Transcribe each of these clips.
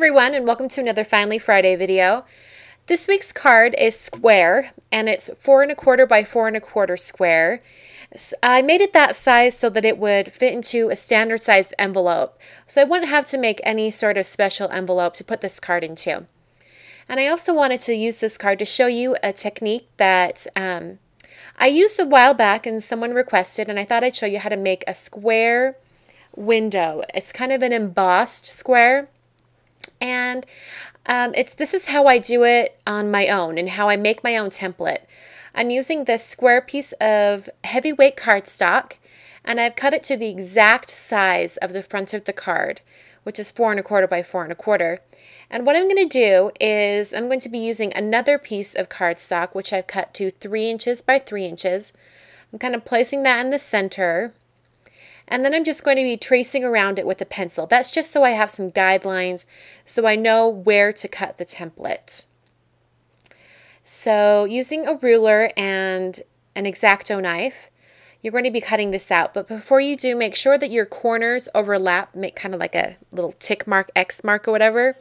everyone, and welcome to another Finally Friday video. This week's card is square, and it's 4 1/4 by 4 1/4 square. I made it that size so that it would fit into a standard sized envelope, so I wouldn't have to make any sort of special envelope to put this card into. And I also wanted to use this card to show you a technique that I used a while back and someone requested, and I thought I'd show you how to make a square window. It's kind of an embossed square. And this is how I do it on my own and how I make my own template. I'm using this square piece of heavyweight cardstock, and I've cut it to the exact size of the front of the card, which is 4 1/4 by 4 1/4. And what I'm going to do is I'm going to be using another piece of cardstock, which I've cut to 3 inches by 3 inches. I'm kind of placing that in the center. And then I'm just going to be tracing around it with a pencil. That's just so I have some guidelines so I know where to cut the template. So using a ruler and an X-Acto knife, you're going to be cutting this out. But before you do, make sure that your corners overlap, make kind of like a little tick mark, X mark or whatever,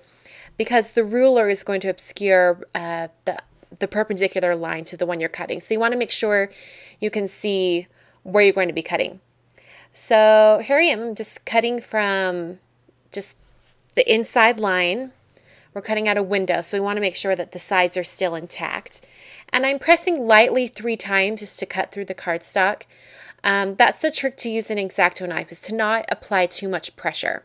because the ruler is going to obscure the perpendicular line to the one you're cutting. So you want to make sure you can see where you're going to be cutting. So here I am, just cutting from just the inside line. We're cutting out a window, so we want to make sure that the sides are still intact. And I'm pressing lightly 3 times just to cut through the cardstock. That's the trick to use an X-Acto knife, is to not apply too much pressure.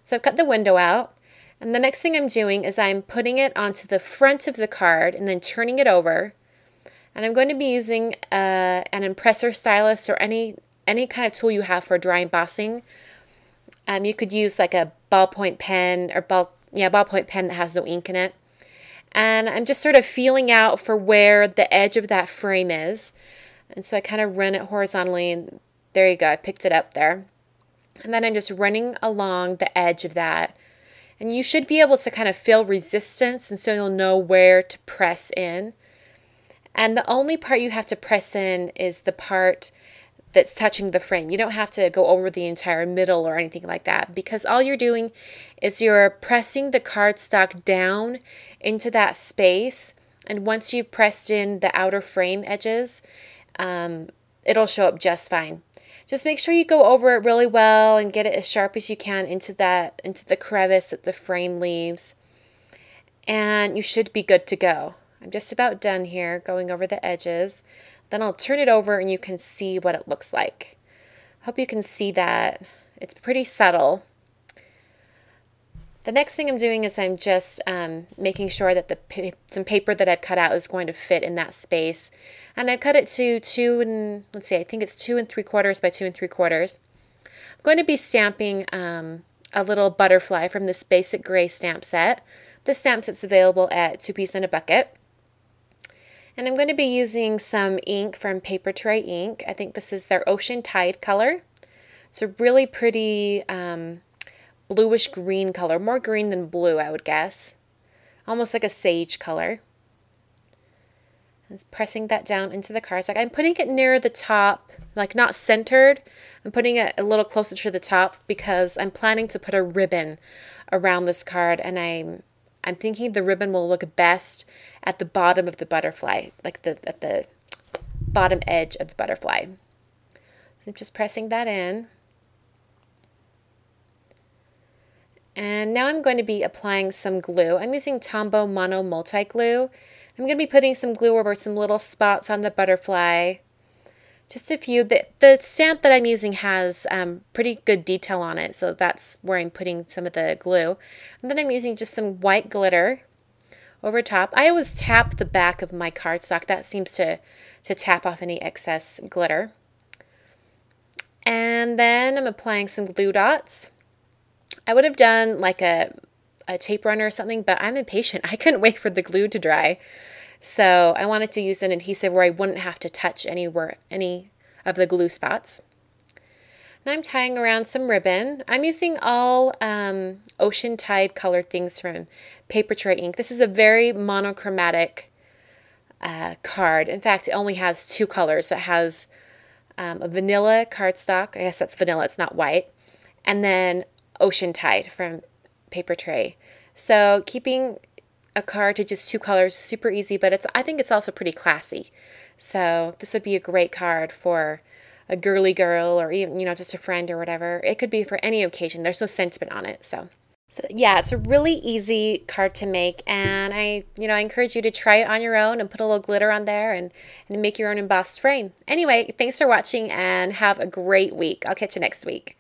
So I've cut the window out, and the next thing I'm doing is I'm putting it onto the front of the card and then turning it over. And I'm going to be using an impressor stylus or any kind of tool you have for dry embossing. You could use like a ballpoint pen or ballpoint pen that has no ink in it. And I'm just sort of feeling out for where the edge of that frame is. And so I kind of run it horizontally, and there you go, I picked it up there. And then I'm just running along the edge of that. And you should be able to kind of feel resistance, and so you'll know where to press in. And the only part you have to press in is the part that's touching the frame. You don't have to go over the entire middle or anything like that, because all you're doing is you're pressing the cardstock down into that space, and once you've pressed in the outer frame edges, it'll show up just fine. Just make sure you go over it really well and get it as sharp as you can into the crevice that the frame leaves, and you should be good to go. I'm just about done here going over the edges. Then I'll turn it over and you can see what it looks like. Hope you can see that. It's pretty subtle. The next thing I'm doing is I'm just making sure that some paper that I've cut out is going to fit in that space. And I've cut it to I think it's 2 3/4 by 2 3/4. I'm going to be stamping a little butterfly from this basic gray stamp set. This stamp set's available at 2 Peas in a Bucket. And I'm going to be using some ink from Paper Tray Ink. I think this is their Ocean Tide color. It's a really pretty bluish green color, more green than blue, I would guess. Almost like a sage color. I'm just pressing that down into the cardstock. I'm putting it near the top, like not centered. I'm putting it a little closer to the top because I'm planning to put a ribbon around this card, and I'm thinking the ribbon will look best at the bottom of the butterfly, like at the bottom edge of the butterfly. So I'm just pressing that in. And now I'm going to be applying some glue. I'm using Tombow Mono Multi Glue. I'm going to be putting some glue over some little spots on the butterfly. Just a few. The stamp that I'm using has pretty good detail on it, so that's where I'm putting some of the glue. And then I'm using just some white glitter over top. I always tap the back of my cardstock. That seems to tap off any excess glitter. And then I'm applying some glue dots. I would have done like a tape runner or something, but I'm impatient. I couldn't wait for the glue to dry. So I wanted to use an adhesive where I wouldn't have to touch any of the glue spots. And I'm tying around some ribbon. I'm using all Ocean Tide colored things from Paper Tray Ink. This is a very monochromatic card. In fact, it only has 2 colors. It has a vanilla cardstock. I guess that's vanilla, it's not white. And then Ocean Tide from paper tray. So keeping a card to just 2 colors is super easy, but I think it's also pretty classy. So this would be a great card for a girly girl, or even, just a friend or whatever. It could be for any occasion. There's no sentiment on it. So yeah, it's a really easy card to make, and I encourage you to try it on your own and put a little glitter on there and make your own embossed frame. Anyway, thanks for watching and have a great week. I'll catch you next week.